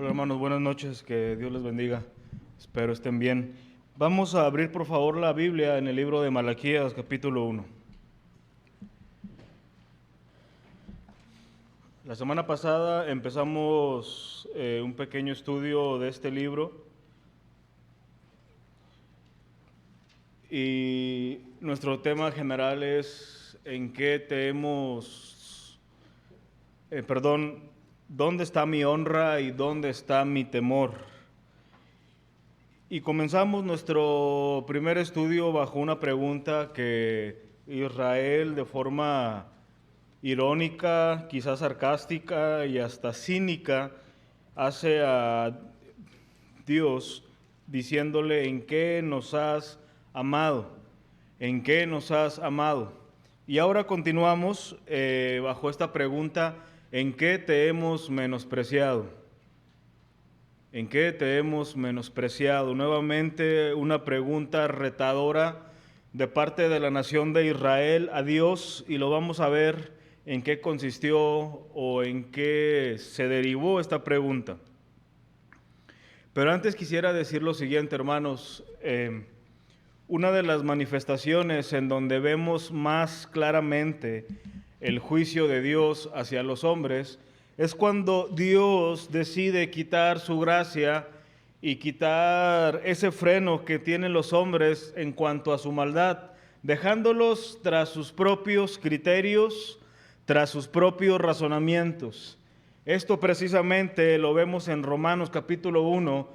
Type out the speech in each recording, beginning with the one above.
Hola hermanos, buenas noches, que Dios les bendiga, espero estén bien. Vamos a abrir por favor la Biblia en el libro de Malaquías, capítulo 1. La semana pasada empezamos un pequeño estudio de este libro y nuestro tema general es ¿dónde está mi honra y dónde está mi temor? Y comenzamos nuestro primer estudio bajo una pregunta que Israel, de forma irónica, quizás sarcástica y hasta cínica, hace a Dios diciéndole: ¿en qué nos has amado? ¿En qué nos has amado? Y ahora continuamos bajo esta pregunta: ¿en qué te hemos menospreciado? ¿En qué te hemos menospreciado? Nuevamente una pregunta retadora de parte de la nación de Israel a Dios, y lo vamos a ver en qué consistió o en qué se derivó esta pregunta. Pero antes quisiera decir lo siguiente, hermanos. Una de las manifestaciones en donde vemos más claramente el juicio de Dios hacia los hombres es cuando Dios decide quitar su gracia y quitar ese freno que tienen los hombres en cuanto a su maldad, dejándolos tras sus propios criterios, tras sus propios razonamientos. Esto precisamente lo vemos en Romanos capítulo 1,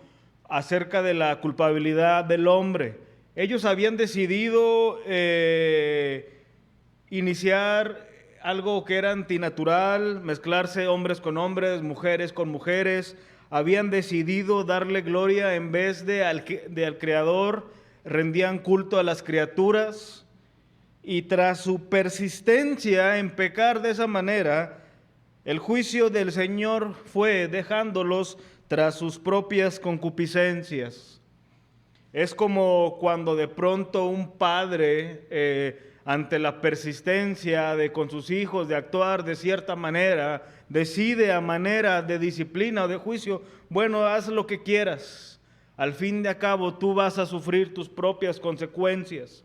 acerca de la culpabilidad del hombre. Ellos habían decidido iniciar algo que era antinatural, mezclarse hombres con hombres, mujeres con mujeres. Habían decidido darle gloria en vez de al Creador, rendían culto a las criaturas. Y tras su persistencia en pecar de esa manera, el juicio del Señor fue dejándolos tras sus propias concupiscencias. Es como cuando de pronto un padre, ante la persistencia con sus hijos de actuar de cierta manera, decide a manera de disciplina o de juicio: bueno, haz lo que quieras, al fin de cabo tú vas a sufrir tus propias consecuencias.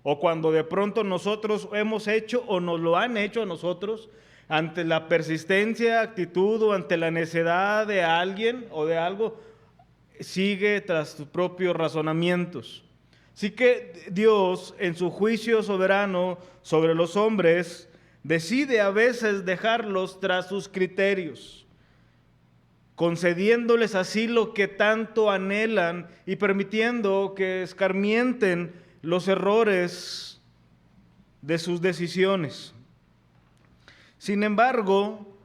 O cuando de pronto nosotros hemos hecho o nos lo han hecho a nosotros, ante la persistencia, actitud o ante la necedad de alguien o de algo, sigue tras sus propios razonamientos. Así que Dios, en su juicio soberano sobre los hombres, decide a veces dejarlos tras sus criterios, concediéndoles así lo que tanto anhelan y permitiendo que escarmienten los errores de sus decisiones. Sin embargo,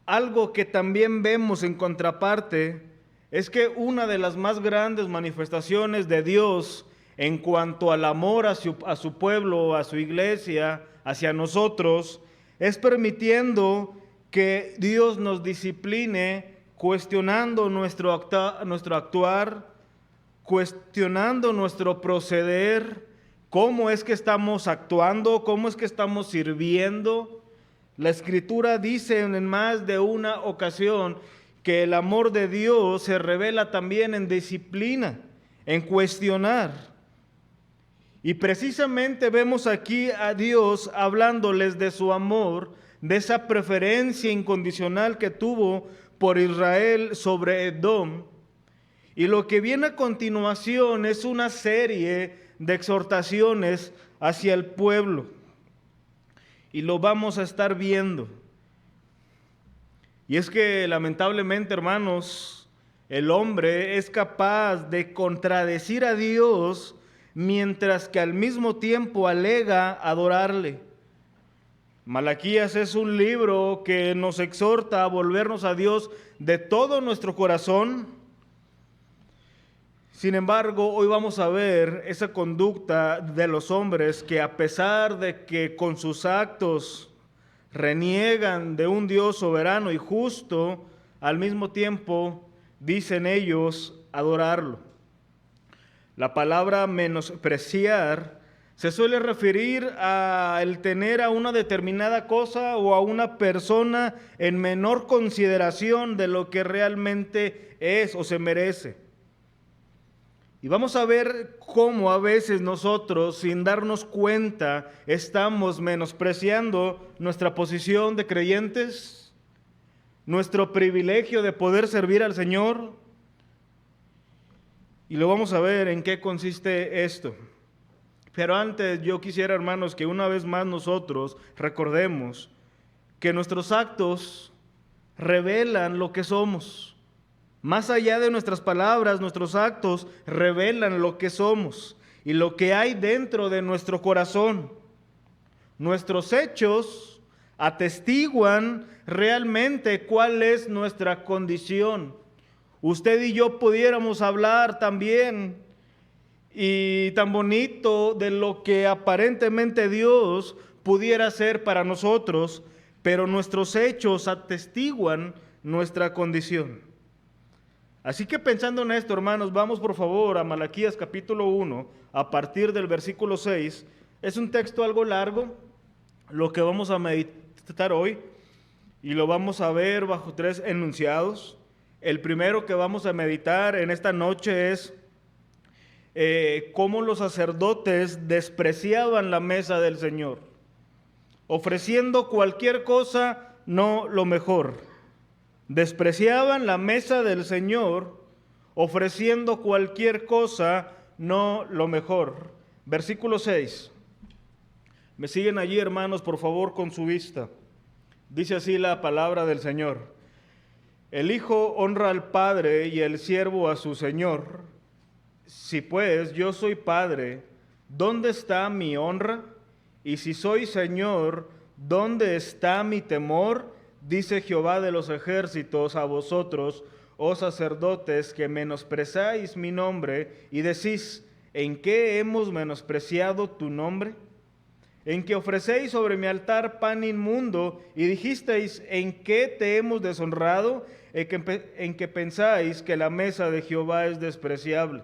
algo que también vemos en contraparte es que una de las más grandes manifestaciones de Dios en cuanto al amor a su pueblo, a su iglesia, hacia nosotros, es permitiendo que Dios nos discipline, cuestionando nuestro actuar, cuestionando nuestro proceder, cómo es que estamos actuando, cómo es que estamos sirviendo. La Escritura dice en más de una ocasión que el amor de Dios se revela también en disciplina, en cuestionar. Y precisamente vemos aquí a Dios hablándoles de su amor, de esa preferencia incondicional que tuvo por Israel sobre Edom. Y lo que viene a continuación es una serie de exhortaciones hacia el pueblo. Y lo vamos a estar viendo. Y es que lamentablemente, hermanos, el hombre es capaz de contradecir a Dios mientras que al mismo tiempo alega adorarle. Malaquías es un libro que nos exhorta a volvernos a Dios de todo nuestro corazón. Sin embargo, hoy vamos a ver esa conducta de los hombres que, a pesar de que con sus actos reniegan de un Dios soberano y justo, al mismo tiempo dicen ellos adorarlo. La palabra menospreciar se suele referir a el tener a una determinada cosa o a una persona en menor consideración de lo que realmente es o se merece. Y vamos a ver cómo a veces nosotros, sin darnos cuenta, estamos menospreciando nuestra posición de creyentes, nuestro privilegio de poder servir al Señor. Y lo vamos a ver en qué consiste esto. Pero antes yo quisiera, hermanos, que una vez más nosotros recordemos que nuestros actos revelan lo que somos. Más allá de nuestras palabras, nuestros actos revelan lo que somos y lo que hay dentro de nuestro corazón. Nuestros hechos atestiguan realmente cuál es nuestra condición. Usted y yo pudiéramos hablar también y tan bonito de lo que aparentemente Dios pudiera hacer para nosotros, pero nuestros hechos atestiguan nuestra condición. Así que pensando en esto, hermanos, vamos por favor a Malaquías capítulo 1, a partir del versículo 6. Es un texto algo largo, lo que vamos a meditar hoy, y lo vamos a ver bajo 3 enunciados. El primero que vamos a meditar en esta noche es cómo los sacerdotes despreciaban la mesa del Señor, ofreciendo cualquier cosa, no lo mejor. Despreciaban la mesa del Señor, ofreciendo cualquier cosa, no lo mejor. Versículo 6. Me siguen allí, hermanos, por favor, con su vista. Dice así la palabra del Señor. El Hijo honra al Padre y el siervo a su Señor. Si pues yo soy Padre, ¿dónde está mi honra? Y si soy Señor, ¿dónde está mi temor? Dice Jehová de los ejércitos a vosotros, oh sacerdotes, que menospreciáis mi nombre y decís, ¿en qué hemos menospreciado tu nombre? En que ofrecéis sobre mi altar pan inmundo y dijisteis, ¿en qué te hemos deshonrado? En que pensáis que la mesa de Jehová es despreciable.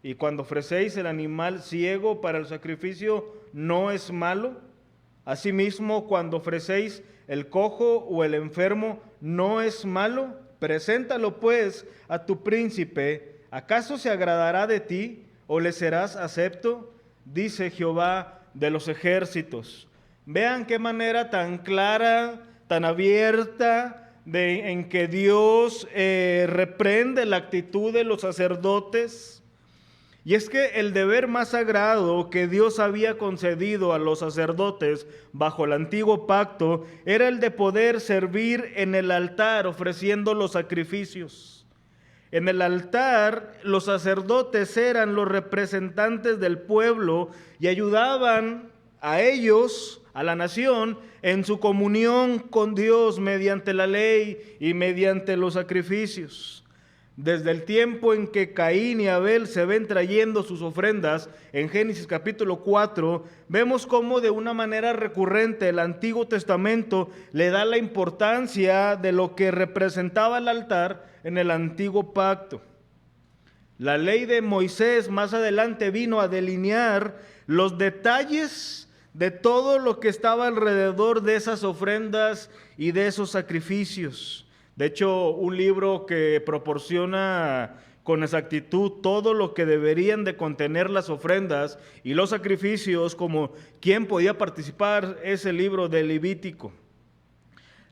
Y cuando ofrecéis el animal ciego para el sacrificio, ¿no es malo? Asimismo, cuando ofrecéis el cojo o el enfermo, ¿no es malo? Preséntalo pues a tu príncipe. ¿Acaso se agradará de ti o le serás acepto? Dice Jehová de los ejércitos. Vean qué manera tan clara, tan abierta, en que Dios reprende la actitud de los sacerdotes. Y es que el deber más sagrado que Dios había concedido a los sacerdotes bajo el antiguo pacto era el de poder servir en el altar ofreciendo los sacrificios. En el altar los sacerdotes eran los representantes del pueblo y ayudaban a ellos, a la nación, en su comunión con Dios mediante la ley y mediante los sacrificios. Desde el tiempo en que Caín y Abel se ven trayendo sus ofrendas, en Génesis capítulo 4, vemos cómo de una manera recurrente el Antiguo Testamento le da la importancia de lo que representaba el altar en el Antiguo Pacto. La ley de Moisés más adelante vino a delinear los detalles de todo lo que estaba alrededor de esas ofrendas y de esos sacrificios. De hecho, un libro que proporciona con exactitud todo lo que deberían de contener las ofrendas y los sacrificios, como quién podía participar, es el libro de Levítico.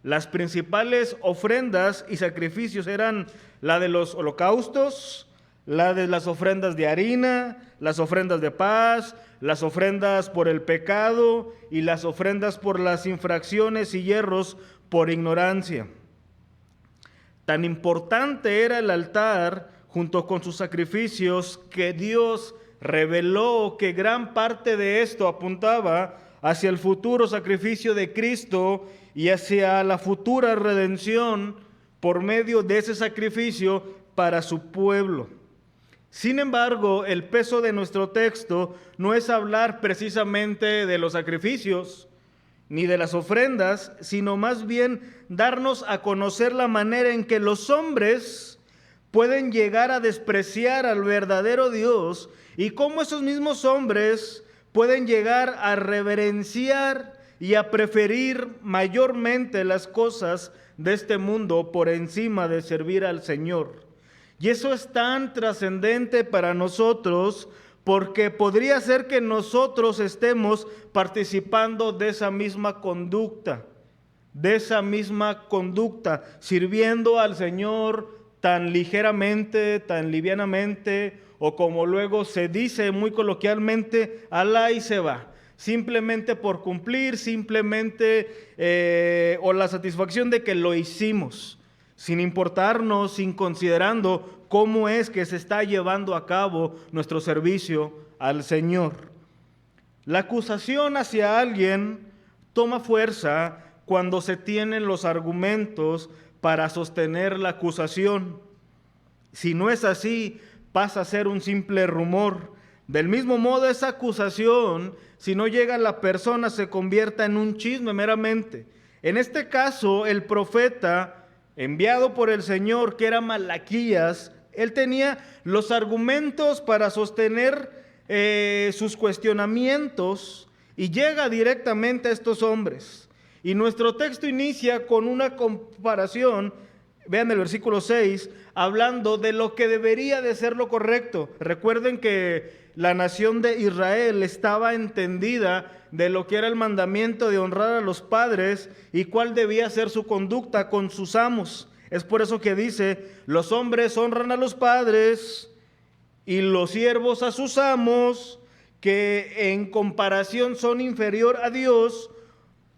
Las principales ofrendas y sacrificios eran la de los holocaustos, la de las ofrendas de harina, las ofrendas de paz, las ofrendas por el pecado y las ofrendas por las infracciones y yerros por ignorancia. Tan importante era el altar junto con sus sacrificios que Dios reveló que gran parte de esto apuntaba hacia el futuro sacrificio de Cristo y hacia la futura redención por medio de ese sacrificio para su pueblo. Sin embargo, el peso de nuestro texto no es hablar precisamente de los sacrificios ni de las ofrendas, sino más bien darnos a conocer la manera en que los hombres pueden llegar a despreciar al verdadero Dios y cómo esos mismos hombres pueden llegar a reverenciar y a preferir mayormente las cosas de este mundo por encima de servir al Señor. Y eso es tan trascendente para nosotros porque podría ser que nosotros estemos participando de esa misma conducta, sirviendo al Señor tan ligeramente, tan livianamente, o como luego se dice muy coloquialmente, alá y se va, simplemente por cumplir, o la satisfacción de que lo hicimos, sin importarnos, sin considerando cómo es que se está llevando a cabo nuestro servicio al Señor. La acusación hacia alguien toma fuerza cuando se tienen los argumentos para sostener la acusación. Si no es así, pasa a ser un simple rumor. Del mismo modo, esa acusación, si no llega a la persona, se convierta en un chisme meramente. En este caso, el profeta enviado por el Señor, que era Malaquías, él tenía los argumentos para sostener sus cuestionamientos y llega directamente a estos hombres. Y nuestro texto inicia con una comparación, vean el versículo 6, hablando de lo que debería de ser lo correcto. Recuerden que la nación de Israel estaba entendida de lo que era el mandamiento de honrar a los padres y cuál debía ser su conducta con sus amos. Es por eso que dice, los hombres honran a los padres y los siervos a sus amos, que en comparación son inferior a Dios.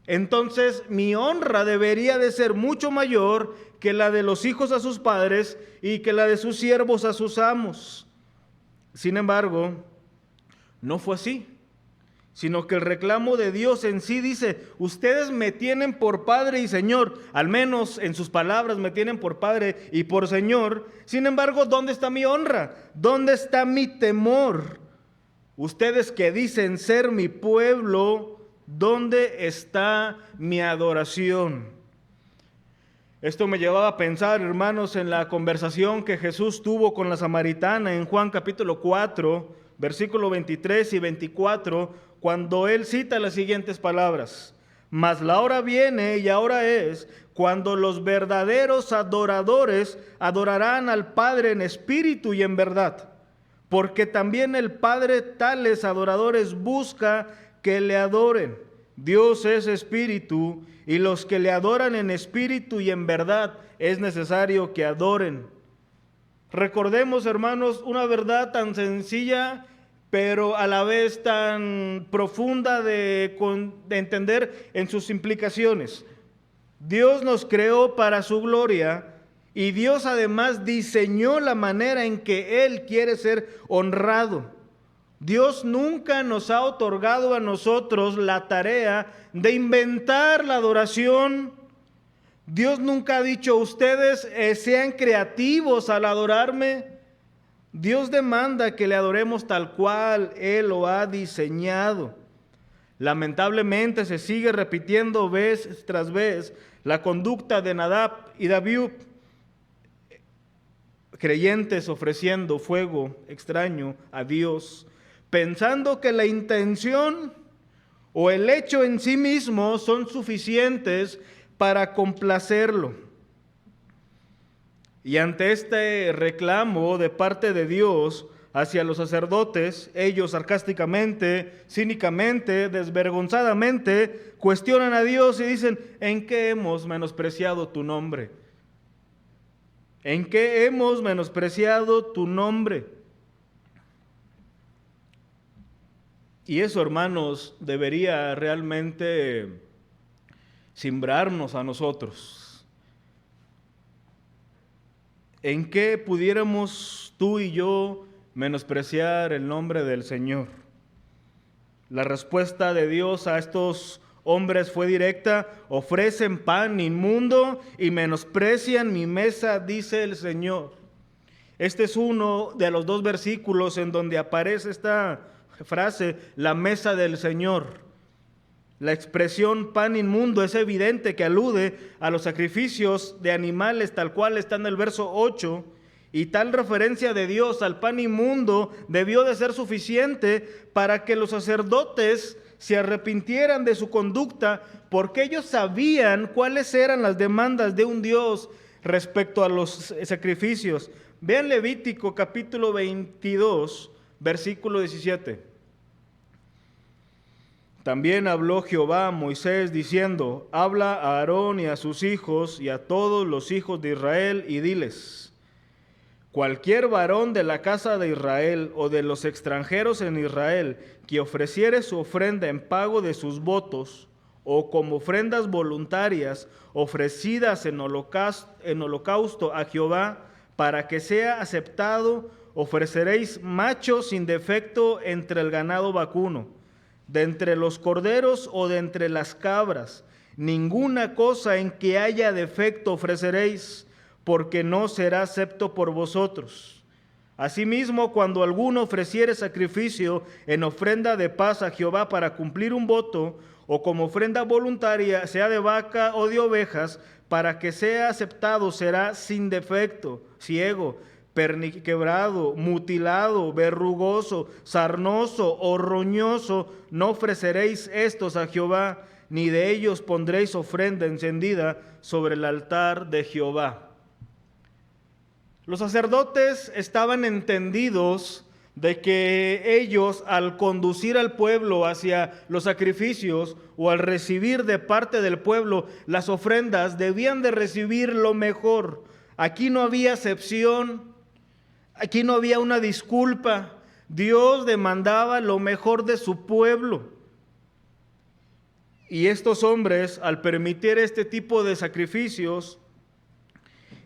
Entonces mi honra debería de ser mucho mayor que la de los hijos a sus padres y que la de sus siervos a sus amos. Sin embargo, no fue así, sino que el reclamo de Dios en sí dice, ustedes me tienen por Padre y Señor, al menos en sus palabras me tienen por Padre y por Señor. Sin embargo, ¿dónde está mi honra? ¿Dónde está mi temor? Ustedes que dicen ser mi pueblo, ¿dónde está mi adoración? Esto me llevaba a pensar, hermanos, en la conversación que Jesús tuvo con la samaritana en Juan capítulo 4, versículo 23 y 24, cuando él cita las siguientes palabras: mas la hora viene y ahora es, cuando los verdaderos adoradores adorarán al Padre en espíritu y en verdad, porque también el Padre tales adoradores busca que le adoren. Dios es espíritu, y los que le adoran en espíritu y en verdad es necesario que adoren. Recordemos, hermanos, una verdad tan sencilla, pero a la vez tan profunda de entender en sus implicaciones. Dios nos creó para su gloria, y Dios además diseñó la manera en que Él quiere ser honrado. Dios nunca nos ha otorgado a nosotros la tarea de inventar la adoración. Dios nunca ha dicho, ustedes sean creativos al adorarme. Dios demanda que le adoremos tal cual Él lo ha diseñado. Lamentablemente se sigue repitiendo vez tras vez la conducta de Nadab y Abiú, creyentes ofreciendo fuego extraño a Dios, pensando que la intención o el hecho en sí mismo son suficientes para complacerlo. Y ante este reclamo de parte de Dios hacia los sacerdotes, ellos sarcásticamente, cínicamente, desvergonzadamente, cuestionan a Dios y dicen, ¿en qué hemos menospreciado tu nombre? ¿En qué hemos menospreciado tu nombre? Y eso, hermanos, debería realmente simbrarnos a nosotros. ¿En qué pudiéramos tú y yo menospreciar el nombre del Señor? La respuesta de Dios a estos hombres fue directa: ofrecen pan inmundo y menosprecian mi mesa, dice el Señor. Este es uno de los dos versículos en donde aparece esta frase, la mesa del Señor. La expresión pan inmundo es evidente que alude a los sacrificios de animales, tal cual está en el verso 8, Y tal referencia de Dios al pan inmundo debió de ser suficiente para que los sacerdotes se arrepintieran de su conducta, porque ellos sabían cuáles eran las demandas de un Dios respecto a los sacrificios. Vean Levítico capítulo 22, versículo 17. También habló Jehová a Moisés diciendo: habla a Aarón y a sus hijos y a todos los hijos de Israel y diles: cualquier varón de la casa de Israel o de los extranjeros en Israel que ofreciere su ofrenda en pago de sus votos o como ofrendas voluntarias ofrecidas en holocausto a Jehová, para que sea aceptado, ofreceréis macho sin defecto entre el ganado vacuno, de entre los corderos o de entre las cabras. Ninguna cosa en que haya defecto ofreceréis, porque no será acepto por vosotros. Asimismo, cuando alguno ofreciere sacrificio en ofrenda de paz a Jehová para cumplir un voto, o como ofrenda voluntaria, sea de vaca o de ovejas, para que sea aceptado, será sin defecto, ciego, quebrado, mutilado, verrugoso, sarnoso o roñoso. No ofreceréis estos a Jehová, ni de ellos pondréis ofrenda encendida sobre el altar de Jehová. Los sacerdotes estaban entendidos de que ellos, al conducir al pueblo hacia los sacrificios o al recibir de parte del pueblo las ofrendas, debían de recibir lo mejor. Aquí no había excepción, aquí no había una disculpa. Dios demandaba lo mejor de su pueblo. Y estos hombres, al permitir este tipo de sacrificios,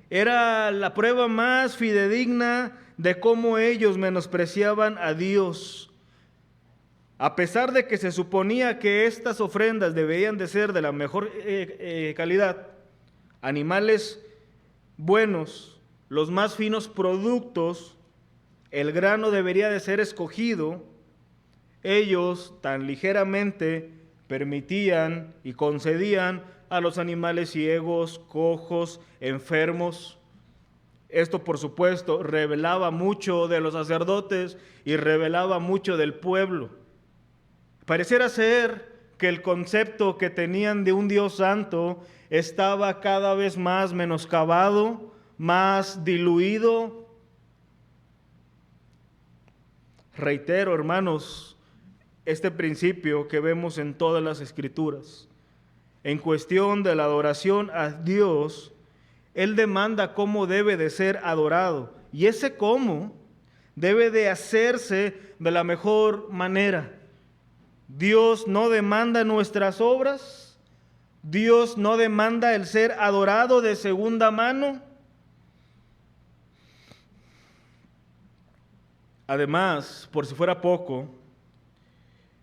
era la prueba más fidedigna de cómo ellos menospreciaban a Dios. A pesar de que se suponía que estas ofrendas debían de ser de la mejor calidad, animales buenos, los más finos productos, el grano debería de ser escogido, ellos tan ligeramente permitían y concedían a los animales ciegos, cojos, enfermos. Esto, por supuesto, revelaba mucho de los sacerdotes y revelaba mucho del pueblo. Pareciera ser que el concepto que tenían de un Dios santo estaba cada vez más menoscabado, más diluido. Reitero, hermanos, este principio que vemos en todas las Escrituras. En cuestión de la adoración a Dios, Él demanda cómo debe de ser adorado. Y ese cómo debe de hacerse de la mejor manera. Dios no demanda nuestras obras. Dios no demanda el ser adorado de segunda mano. Además, por si fuera poco,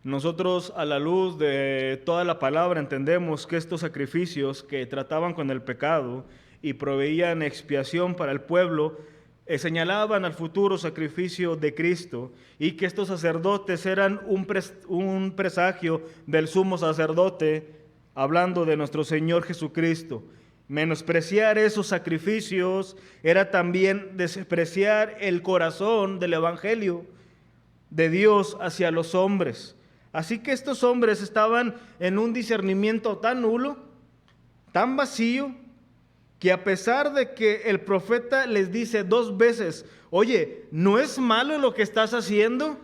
nosotros, a la luz de toda la palabra, entendemos que estos sacrificios que trataban con el pecado y proveían expiación para el pueblo, señalaban al futuro sacrificio de Cristo, y que estos sacerdotes eran un presagio del sumo sacerdote, hablando de nuestro Señor Jesucristo. Menospreciar esos sacrificios era también despreciar el corazón del Evangelio de Dios hacia los hombres. Así que estos hombres estaban en un discernimiento tan nulo, tan vacío, que a pesar de que el profeta les dice 2 veces, oye, ¿no es malo lo que estás haciendo?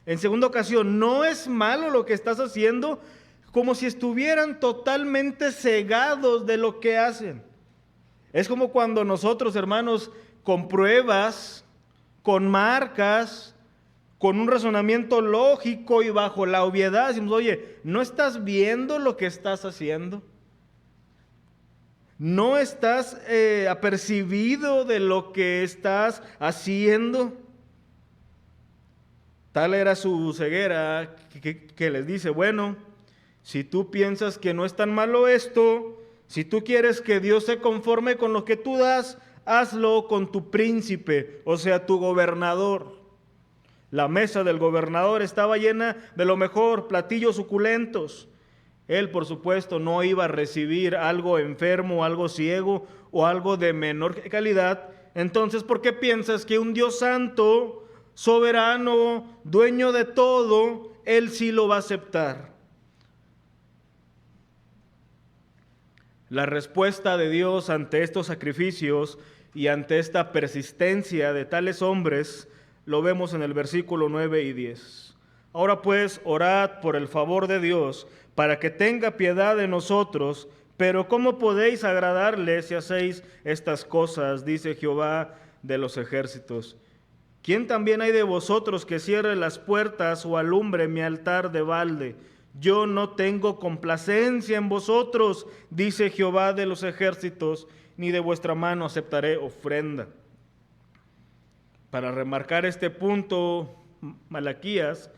En segunda ocasión, ¿no es malo lo que estás haciendo? Como si estuvieran totalmente cegados de lo que hacen. Es como cuando nosotros, hermanos, con pruebas, con marcas, con un razonamiento lógico y bajo la obviedad, decimos, oye, ¿no estás viendo lo que estás haciendo? ¿No estás apercibido de lo que estás haciendo? Tal era su ceguera que les dice, bueno, si tú piensas que no es tan malo esto, si tú quieres que Dios se conforme con lo que tú das, hazlo con tu príncipe, o sea, tu gobernador. La mesa del gobernador estaba llena de lo mejor, platillos suculentos. Él, por supuesto, no iba a recibir algo enfermo, algo ciego o algo de menor calidad, entonces, ¿por qué piensas que un Dios santo, soberano, dueño de todo, Él sí lo va a aceptar? La respuesta de Dios ante estos sacrificios y ante esta persistencia de tales hombres lo vemos en el versículo 9 y 10. Ahora pues, orad por el favor de Dios para que tenga piedad de nosotros. Pero ¿cómo podéis agradarle si hacéis estas cosas? Dice Jehová de los ejércitos. ¿Quién también hay de vosotros que cierre las puertas o alumbre mi altar de balde? Yo no tengo complacencia en vosotros, dice Jehová de los ejércitos, ni de vuestra mano aceptaré ofrenda. Para remarcar este punto, Malaquías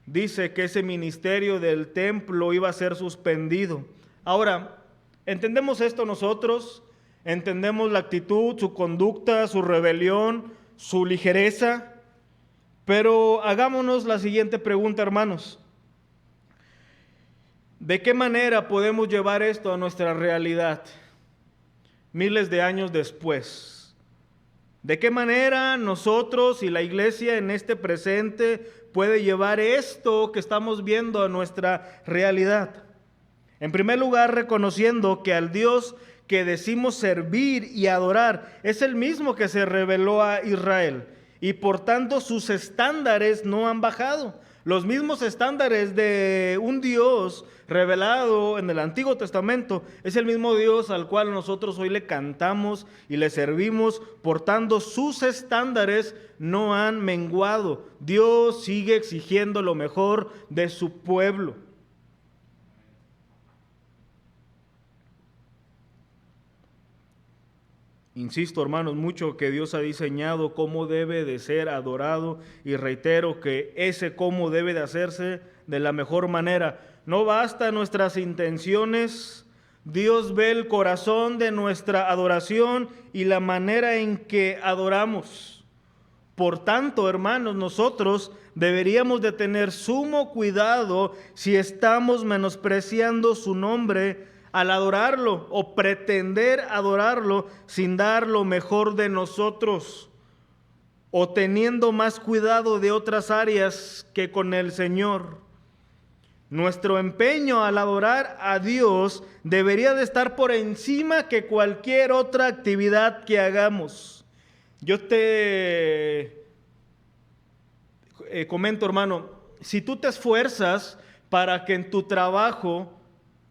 dice que ese ministerio del templo iba a ser suspendido. Ahora, ¿entendemos esto nosotros? ¿Entendemos la actitud, su conducta, su rebelión, su ligereza? Pero hagámonos la siguiente pregunta, hermanos. ¿De qué manera podemos llevar esto a nuestra realidad miles de años después? ¿De qué manera nosotros y la iglesia en este presente puede llevar esto que estamos viendo a nuestra realidad? En primer lugar, reconociendo que al Dios que decimos servir y adorar es el mismo que se reveló a Israel y por tanto sus estándares no han bajado. Los mismos estándares de un Dios revelado en el Antiguo Testamento es el mismo Dios al cual nosotros hoy le cantamos y le servimos. Por tanto, sus estándares no han menguado. Dios sigue exigiendo lo mejor de su pueblo. Insisto, hermanos, mucho que Dios ha diseñado cómo debe de ser adorado y reitero que ese cómo debe de hacerse de la mejor manera. No basta nuestras intenciones, Dios ve el corazón de nuestra adoración y la manera en que adoramos. Por tanto, hermanos, nosotros deberíamos de tener sumo cuidado si estamos menospreciando su nombre al adorarlo o pretender adorarlo sin dar lo mejor de nosotros o teniendo más cuidado de otras áreas que con el Señor. Nuestro empeño al adorar a Dios debería de estar por encima que cualquier otra actividad que hagamos. Yo te comento, hermano, si tú te esfuerzas para que en tu trabajo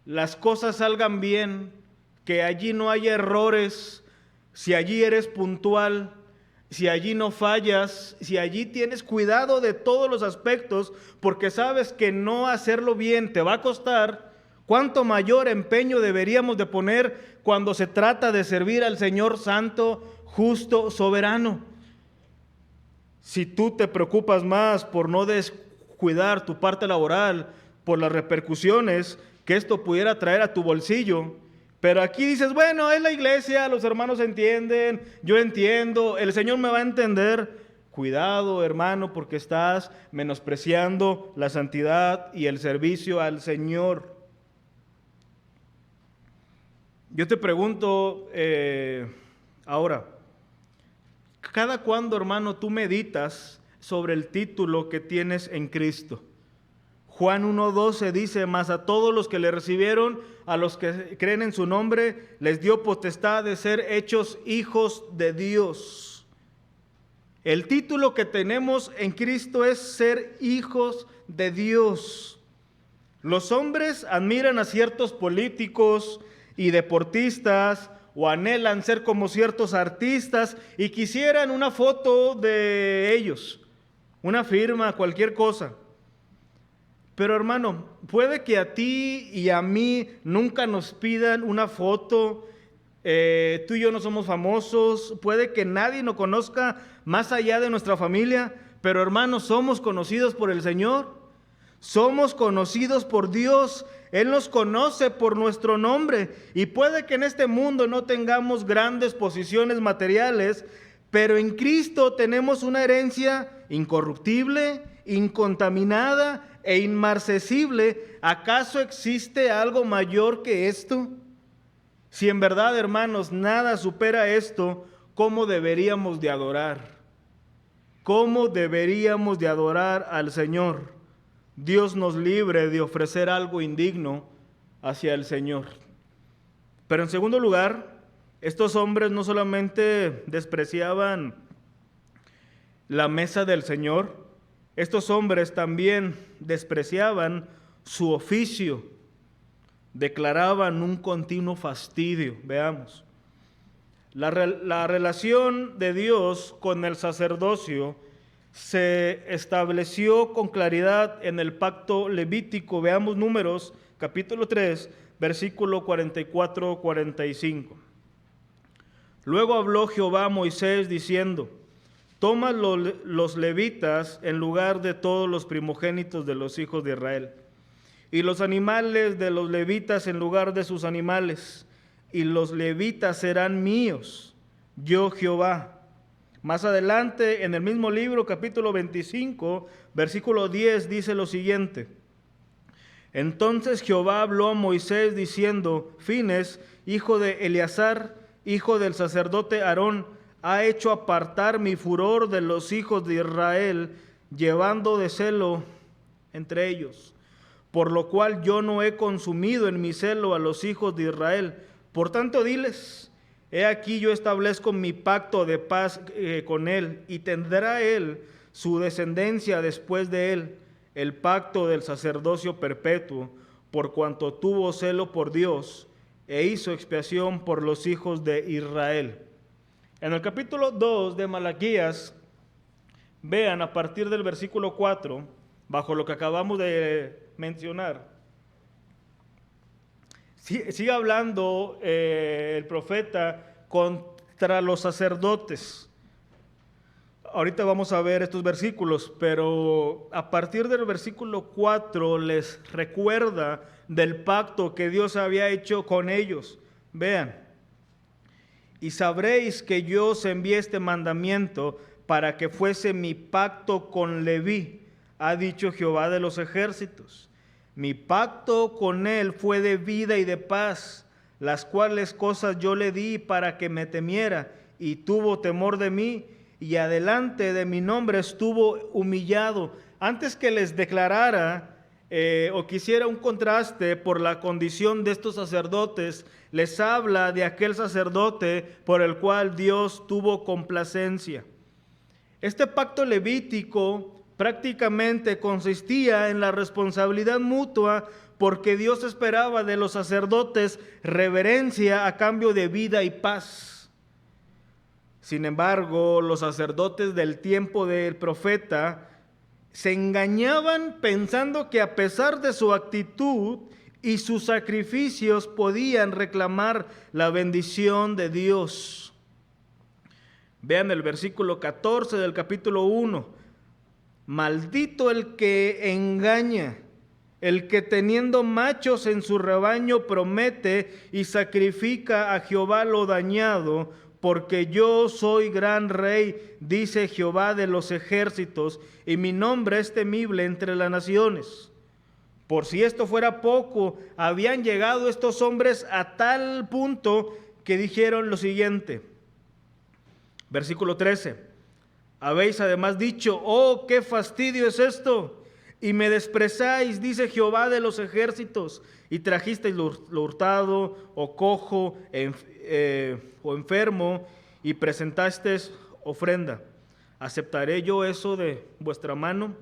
las cosas salgan bien, que allí no haya errores, si allí eres puntual, si allí no fallas, si allí tienes cuidado de todos los aspectos, porque sabes que no hacerlo bien te va a costar, ¿cuánto mayor empeño deberíamos de poner cuando se trata de servir al Señor Santo, justo, soberano? Si tú te preocupas más por no descuidar tu parte laboral, por las repercusiones que esto pudiera traer a tu bolsillo, pero aquí dices, bueno, es la iglesia, los hermanos entienden, yo entiendo, el Señor me va a entender. Cuidado, hermano, porque estás menospreciando la santidad y el servicio al Señor. Yo te pregunto ahora, ¿cada cuándo, hermano, tú meditas sobre el título que tienes en Cristo? Juan 1:12 dice, mas a todos los que le recibieron, a los que creen en su nombre, les dio potestad de ser hechos hijos de Dios. El título que tenemos en Cristo es ser hijos de Dios. Los hombres admiran a ciertos políticos y deportistas o anhelan ser como ciertos artistas y quisieran una foto de ellos, una firma, cualquier cosa. Pero hermano, puede que a ti y a mí nunca nos pidan una foto, tú y yo no somos famosos, puede que nadie nos conozca más allá de nuestra familia, pero hermanos, somos conocidos por el Señor, somos conocidos por Dios, Él nos conoce por nuestro nombre y puede que en este mundo no tengamos grandes posiciones materiales, pero en Cristo tenemos una herencia incorruptible, incontaminada e inmarcesible. ¿Acaso existe algo mayor que esto? Si en verdad, hermanos, nada supera esto, cómo deberíamos de adorar. ¿Cómo deberíamos de adorar al Señor? Dios nos libre de ofrecer algo indigno hacia el Señor. Pero en segundo lugar, estos hombres no solamente despreciaban la mesa del Señor, estos hombres también despreciaban su oficio, declaraban un continuo fastidio. Veamos. La relación de Dios con el sacerdocio se estableció con claridad en el pacto levítico. Veamos Números, capítulo 3, versículo 44-45. Luego habló Jehová a Moisés diciendo: toma los levitas en lugar de todos los primogénitos de los hijos de Israel, y los animales de los levitas en lugar de sus animales, y los levitas serán míos, yo Jehová. Más adelante, en el mismo libro, capítulo 25, versículo 10, dice lo siguiente: entonces Jehová habló a Moisés diciendo: Fines, hijo de Eleazar, hijo del sacerdote Aarón, ha hecho apartar mi furor de los hijos de Israel, llevando de celo entre ellos, por lo cual yo no he consumido en mi celo a los hijos de Israel. Por tanto, diles: he aquí yo establezco mi pacto de paz con él, y tendrá él su descendencia después de él, el pacto del sacerdocio perpetuo, por cuanto tuvo celo por Dios, e hizo expiación por los hijos de Israel. En el capítulo 2 de Malaquías, vean a partir del versículo 4, bajo lo que acabamos de mencionar, sigue hablando el profeta contra los sacerdotes. Ahorita vamos a ver estos versículos, pero a partir del versículo 4 les recuerda del pacto que Dios había hecho con ellos. Vean: y sabréis que yo os envié este mandamiento para que fuese mi pacto con Leví, ha dicho Jehová de los ejércitos. Mi pacto con él fue de vida y de paz, las cuales cosas yo le di para que me temiera, y tuvo temor de mí, y adelante de mi nombre estuvo humillado. Antes que les declarara o quisiera un contraste por la condición de estos sacerdotes, les habla de aquel sacerdote por el cual Dios tuvo complacencia. Este pacto levítico prácticamente consistía en la responsabilidad mutua, porque Dios esperaba de los sacerdotes reverencia a cambio de vida y paz. Sin embargo, los sacerdotes del tiempo del profeta se engañaban pensando que a pesar de su actitud y sus sacrificios podían reclamar la bendición de Dios. Vean el versículo 14 del capítulo 1. Maldito el que engaña, el que teniendo machos en su rebaño promete y sacrifica a Jehová lo dañado, porque yo soy gran rey, dice Jehová de los ejércitos, y mi nombre es temible entre las naciones. Por si esto fuera poco, habían llegado estos hombres a tal punto que dijeron lo siguiente. Versículo 13. Habéis además dicho: oh, qué fastidio es esto, y me desprezáis, dice Jehová de los ejércitos, y trajisteis lo hurtado, o cojo, o enfermo, y presentasteis ofrenda. ¿Aceptaré yo eso de vuestra mano?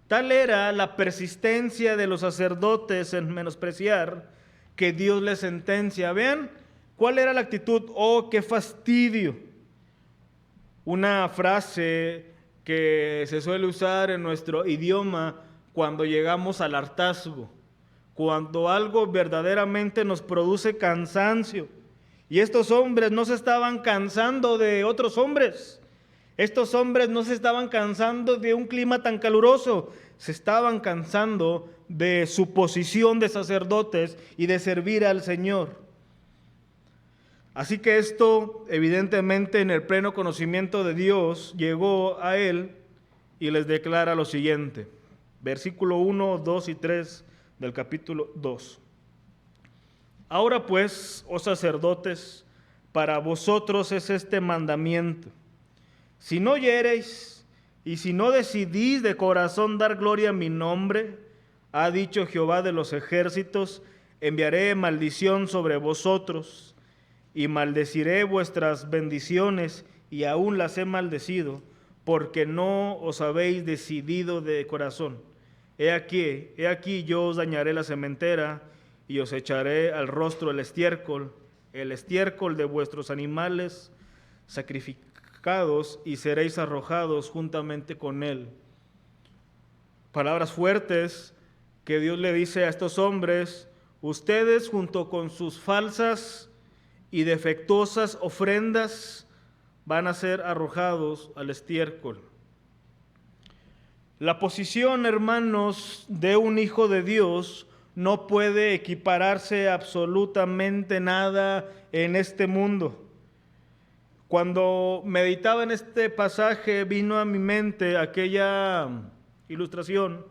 Tal era la persistencia de los sacerdotes en menospreciar, que Dios les sentencia. Vean cuál era la actitud. Oh, qué fastidio. Una frase que se suele usar en nuestro idioma cuando llegamos al hartazgo, cuando algo verdaderamente nos produce cansancio. Y estos hombres no se estaban cansando de otros hombres. Estos hombres no se estaban cansando de un clima tan caluroso. Se estaban cansando de su posición de sacerdotes y de servir al Señor. Así que esto, evidentemente, en el pleno conocimiento de Dios, llegó a él y les declara lo siguiente. Versículo 1, 2 y 3 del capítulo 2. Ahora pues, oh sacerdotes, para vosotros es este mandamiento: si no oyereis y si no decidís de corazón dar gloria a mi nombre, ha dicho Jehová de los ejércitos, enviaré maldición sobre vosotros y maldeciré vuestras bendiciones, y aún las he maldecido, porque no os habéis decidido de corazón. He aquí yo os dañaré la sementera y os echaré al rostro el estiércol de vuestros animales sacrificados, y seréis arrojados juntamente con él. Palabras fuertes que Dios le dice a estos hombres: ustedes, junto con sus falsas y defectuosas ofrendas, van a ser arrojados al estiércol. La posición, hermanos, de un hijo de Dios no puede equipararse a absolutamente nada en este mundo. Cuando meditaba en este pasaje, vino a mi mente aquella ilustración,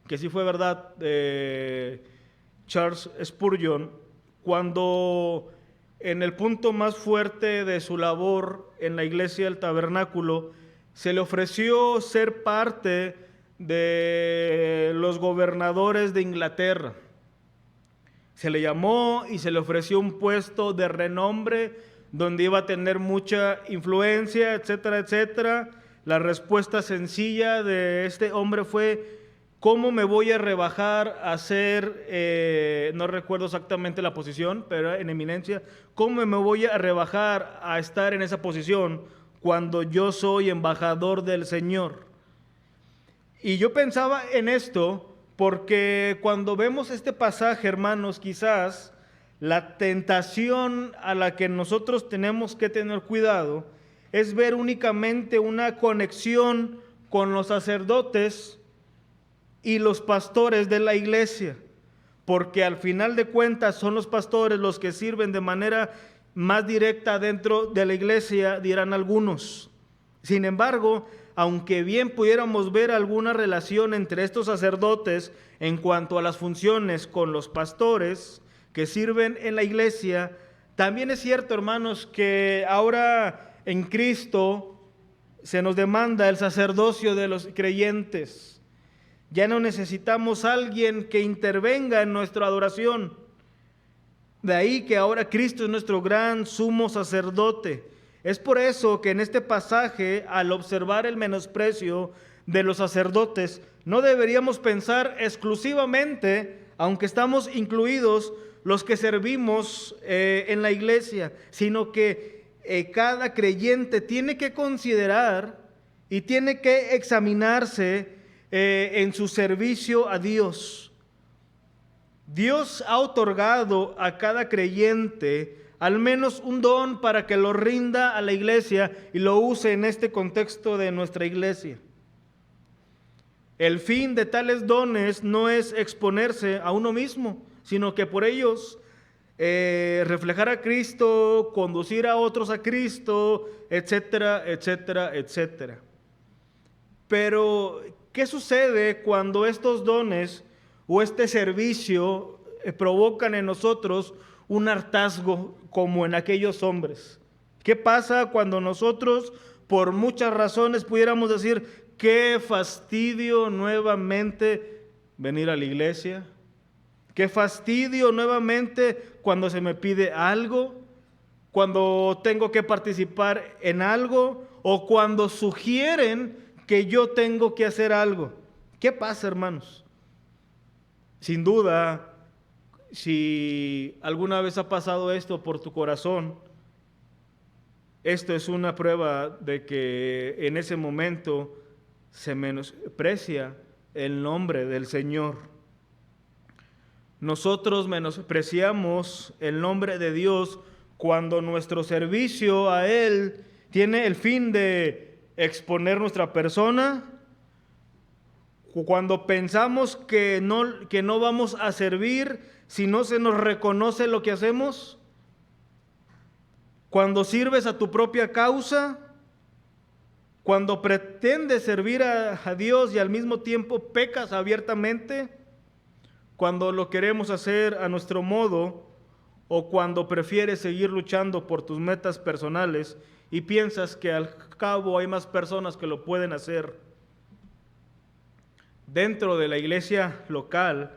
que sí fue verdad, de Charles Spurgeon, cuando en el punto más fuerte de su labor en la iglesia del Tabernáculo, se le ofreció ser parte de los gobernadores de Inglaterra. Se le llamó y se le ofreció un puesto de renombre donde iba a tener mucha influencia, etcétera, etcétera. La respuesta sencilla de este hombre fue: ¿cómo me voy a rebajar a ser, no recuerdo exactamente la posición, pero en eminencia, cómo me voy a rebajar a estar en esa posición cuando yo soy embajador del Señor? Y yo pensaba en esto porque cuando vemos este pasaje, hermanos, quizás la tentación a la que nosotros tenemos que tener cuidado es ver únicamente una conexión con los sacerdotes y los pastores de la iglesia, porque al final de cuentas son los pastores los que sirven de manera más directa dentro de la iglesia, dirán algunos. Sin embargo, aunque bien pudiéramos ver alguna relación entre estos sacerdotes en cuanto a las funciones con los pastores que sirven en la iglesia, también es cierto, hermanos, que ahora en Cristo se nos demanda el sacerdocio de los creyentes. Ya no necesitamos a alguien que intervenga en nuestra adoración. De ahí que ahora Cristo es nuestro gran sumo sacerdote. Es por eso que en este pasaje, al observar el menosprecio de los sacerdotes, no deberíamos pensar exclusivamente, aunque estamos incluidos los que servimos en la iglesia, sino que cada creyente tiene que considerar y tiene que examinarse en su servicio a Dios. Dios ha otorgado a cada creyente al menos un don para que lo rinda a la iglesia y lo use en este contexto de nuestra iglesia. El fin de tales dones no es exponerse a uno mismo, sino que por ellos reflejar a Cristo, conducir a otros a Cristo, etcétera, etcétera, etcétera. Pero, ¿qué sucede cuando estos dones o este servicio provocan en nosotros un hartazgo como en aquellos hombres? ¿Qué pasa cuando nosotros, por muchas razones, pudiéramos decir: qué fastidio nuevamente venir a la iglesia? Qué fastidio nuevamente cuando se me pide algo, cuando tengo que participar en algo o cuando sugieren que yo tengo que hacer algo. ¿Qué pasa, hermanos? Sin duda, si alguna vez ha pasado esto por tu corazón, esto es una prueba de que en ese momento se menosprecia el nombre del Señor. Nosotros menospreciamos el nombre de Dios cuando nuestro servicio a Él tiene el fin de exponer nuestra persona, cuando pensamos que no vamos a servir si no se nos reconoce lo que hacemos, cuando sirves a tu propia causa, cuando pretendes servir a Dios y al mismo tiempo pecas abiertamente, cuando lo queremos hacer a nuestro modo o cuando prefieres seguir luchando por tus metas personales y piensas que al cabo hay más personas que lo pueden hacer. Dentro de la iglesia local,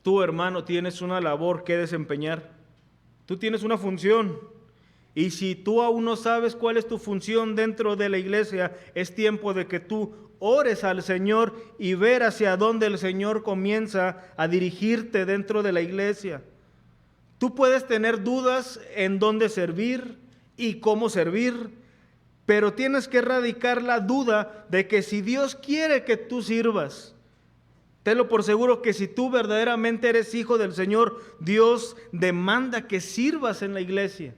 tú, hermano, tienes una labor que desempeñar. Tú tienes una función. Y si tú aún no sabes cuál es tu función dentro de la iglesia, es tiempo de que tú ores al Señor y ver hacia dónde el Señor comienza a dirigirte dentro de la iglesia. Tú puedes tener dudas en dónde servir y cómo servir, pero tienes que erradicar la duda de que si Dios quiere que tú sirvas, tenlo por seguro que si tú verdaderamente eres hijo del Señor, Dios demanda que sirvas en la iglesia.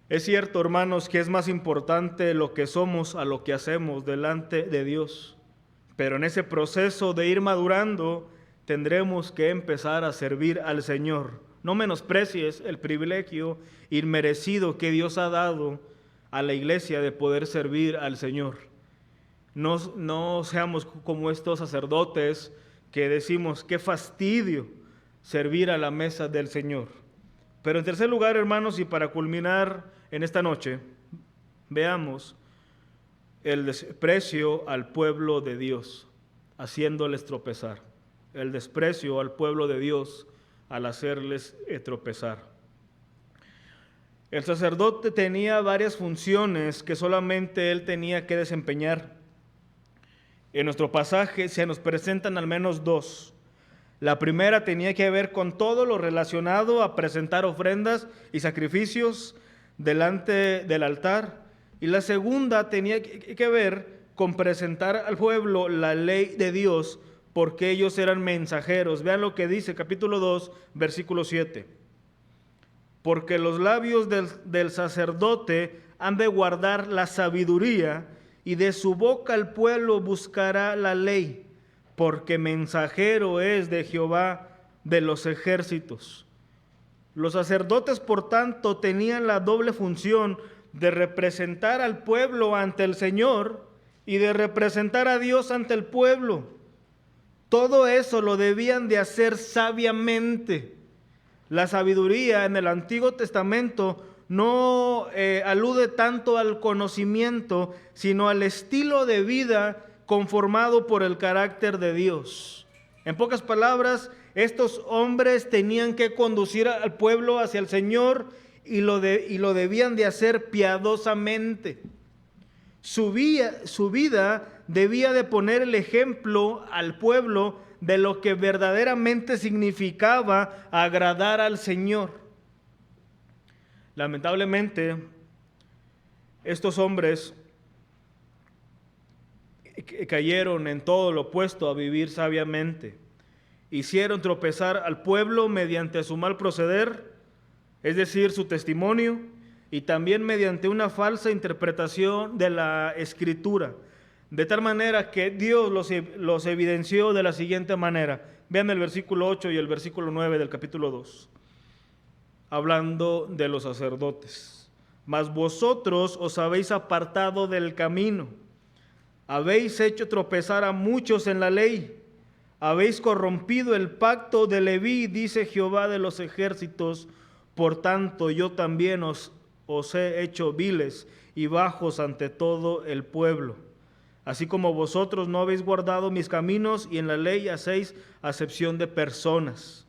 Es cierto, hermanos, que es más importante lo que somos a lo que hacemos delante de Dios. Pero en ese proceso de ir madurando, tendremos que empezar a servir al Señor. No menosprecies el privilegio inmerecido que Dios ha dado a la iglesia de poder servir al Señor. No seamos como estos sacerdotes que decimos, qué fastidio servir a la mesa del Señor. Pero en tercer lugar, hermanos, y para culminar en esta noche, veamos el desprecio al pueblo de Dios, haciéndoles tropezar. El desprecio al pueblo de Dios al hacerles tropezar. El sacerdote tenía varias funciones que solamente él tenía que desempeñar. En nuestro pasaje se nos presentan al menos dos. La primera tenía que ver con todo lo relacionado a presentar ofrendas y sacrificios delante del altar. Y la segunda tenía que ver con presentar al pueblo la ley de Dios, porque ellos eran mensajeros. Vean lo que dice capítulo 2, versículo 7. Porque los labios del sacerdote han de guardar la sabiduría, y de su boca el pueblo buscará la ley, porque mensajero es de Jehová de los ejércitos. Los sacerdotes, por tanto, tenían la doble función de representar al pueblo ante el Señor y de representar a Dios ante el pueblo. Todo eso lo debían de hacer sabiamente. La sabiduría en el Antiguo Testamento no alude tanto al conocimiento, sino al estilo de vida conformado por el carácter de Dios. En pocas palabras, estos hombres tenían que conducir al pueblo hacia el Señor y lo debían de hacer piadosamente. Su vida debía de poner el ejemplo al pueblo de lo que verdaderamente significaba agradar al Señor. Lamentablemente, estos hombres cayeron en todo lo opuesto a vivir sabiamente. Hicieron tropezar al pueblo mediante su mal proceder, es decir, su testimonio, y también mediante una falsa interpretación de la Escritura, de tal manera que Dios los evidenció de la siguiente manera. Vean el versículo 8 y el versículo 9 del capítulo 2, hablando de los sacerdotes. Mas vosotros os habéis apartado del camino, habéis hecho tropezar a muchos en la ley, habéis corrompido el pacto de Leví, dice Jehová de los ejércitos. Por tanto, yo también os he hecho viles y bajos ante todo el pueblo. Así como vosotros no habéis guardado mis caminos, y en la ley hacéis acepción de personas.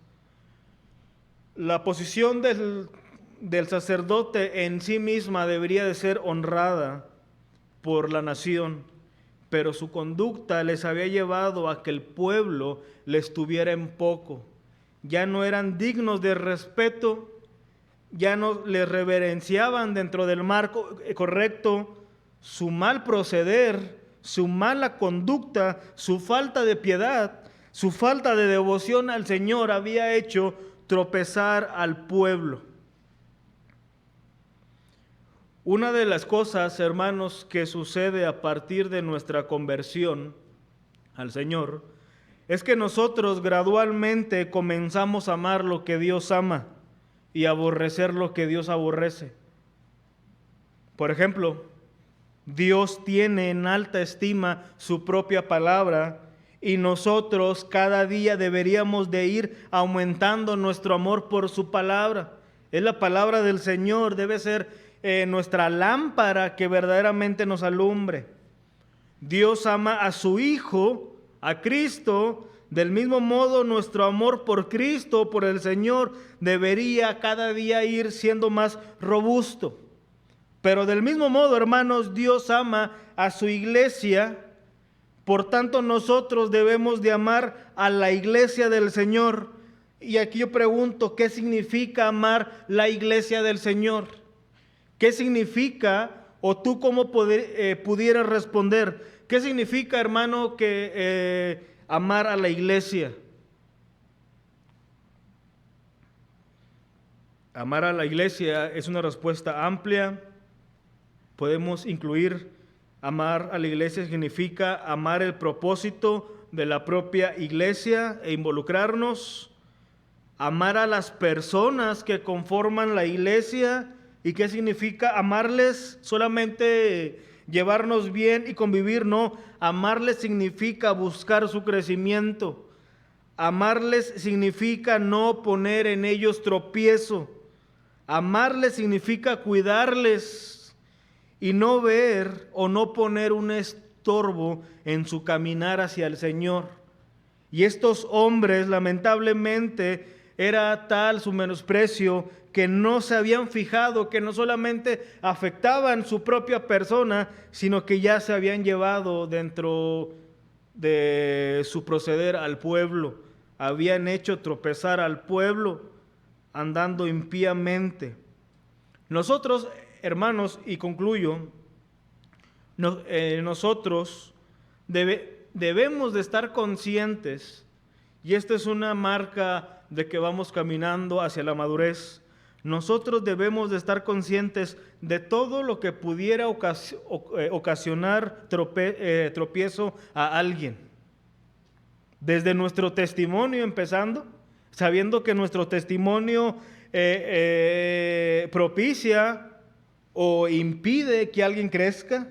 La posición del sacerdote en sí misma debería de ser honrada por la nación, pero su conducta les había llevado a que el pueblo les tuviera en poco. Ya no eran dignos de respeto, ya no les reverenciaban dentro del marco correcto. Su mal proceder, su mala conducta, su falta de piedad, su falta de devoción al Señor había hecho tropezar al pueblo. Una de las cosas, hermanos, que sucede a partir de nuestra conversión al Señor es que nosotros gradualmente comenzamos a amar lo que Dios ama y aborrecer lo que Dios aborrece. Por ejemplo, Dios tiene en alta estima su propia palabra y nosotros cada día deberíamos de ir aumentando nuestro amor por su palabra. Es la palabra del Señor, debe ser nuestra lámpara que verdaderamente nos alumbre. Dios ama a su Hijo, a Cristo. Del mismo modo, nuestro amor por Cristo, por el Señor, debería cada día ir siendo más robusto. Pero del mismo modo, hermanos, Dios ama a su iglesia. Por tanto, nosotros debemos de amar a la iglesia del Señor. Y aquí yo pregunto, ¿qué significa amar la iglesia del Señor? ¿Qué significa, o tú cómo pudieras responder, qué significa, hermano, que amar a la iglesia? Amar a la iglesia es una respuesta amplia. Podemos incluir amar a la iglesia significa amar el propósito de la propia iglesia e involucrarnos. Amar a las personas que conforman la iglesia. ¿Y qué significa amarles? Solamente llevarnos bien y convivir, no. Amarles significa buscar su crecimiento. Amarles significa no poner en ellos tropiezo. Amarles significa cuidarles y no ver o no poner un estorbo en su caminar hacia el Señor. Y estos hombres, lamentablemente, era tal su menosprecio que no se habían fijado que no solamente afectaban su propia persona, sino que ya se habían llevado dentro de su proceder al pueblo. Habían hecho tropezar al pueblo andando impíamente. Nosotros, hermanos, y concluyo, nosotros debemos de estar conscientes, y esta es una marca de que vamos caminando hacia la madurez. Nosotros debemos de estar conscientes de todo lo que pudiera ocasionar tropiezo a alguien. Desde nuestro testimonio empezando, sabiendo que nuestro testimonio propicia o impide que alguien crezca.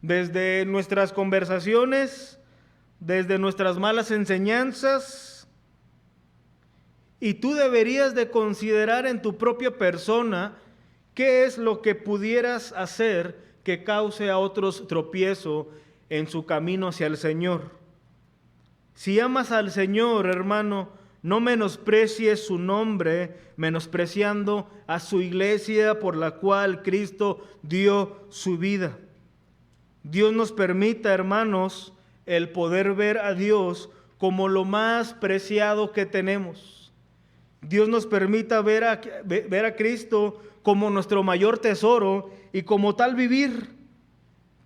Desde nuestras conversaciones, desde nuestras malas enseñanzas. Y tú deberías de considerar en tu propia persona qué es lo que pudieras hacer que cause a otros tropiezo en su camino hacia el Señor. Si amas al Señor, hermano, no menosprecies su nombre, menospreciando a su iglesia por la cual Cristo dio su vida. Dios nos permita, hermanos, el poder ver a Dios como lo más preciado que tenemos. Dios nos permita ver a Cristo como nuestro mayor tesoro y como tal vivir,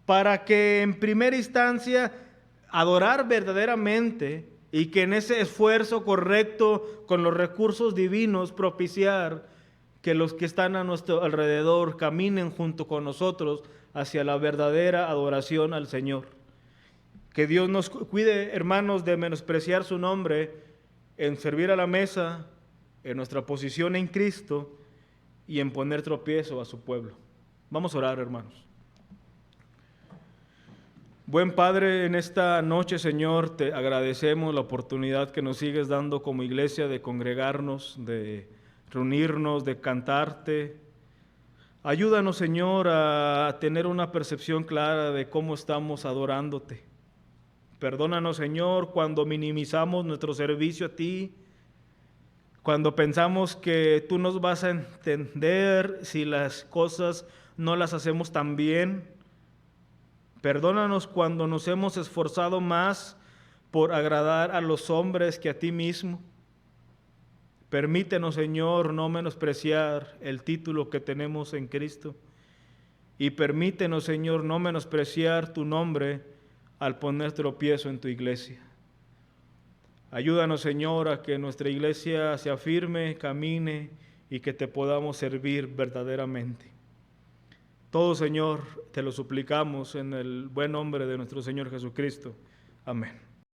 para que en primera instancia adorar verdaderamente y que en ese esfuerzo correcto con los recursos divinos propiciar que los que están a nuestro alrededor caminen junto con nosotros hacia la verdadera adoración al Señor. Que Dios nos cuide, hermanos, de menospreciar su nombre en servir a la mesa, en nuestra posición en Cristo y en poner tropiezo a su pueblo. Vamos a orar, hermanos. Buen Padre, en esta noche, Señor, te agradecemos la oportunidad que nos sigues dando como iglesia de congregarnos, de reunirnos, de cantarte. Ayúdanos, Señor, a tener una percepción clara de cómo estamos adorándote. Perdónanos, Señor, cuando minimizamos nuestro servicio a ti, cuando pensamos que tú nos vas a entender si las cosas no las hacemos tan bien. Perdónanos cuando nos hemos esforzado más por agradar a los hombres que a ti mismo. Permítenos, Señor, no menospreciar el título que tenemos en Cristo. Y permítenos, Señor, no menospreciar tu nombre al poner tropiezo en tu iglesia. Ayúdanos, Señor, a que nuestra iglesia se afirme, camine y que te podamos servir verdaderamente. Todo, Señor, te lo suplicamos en el buen nombre de nuestro Señor Jesucristo. Amén.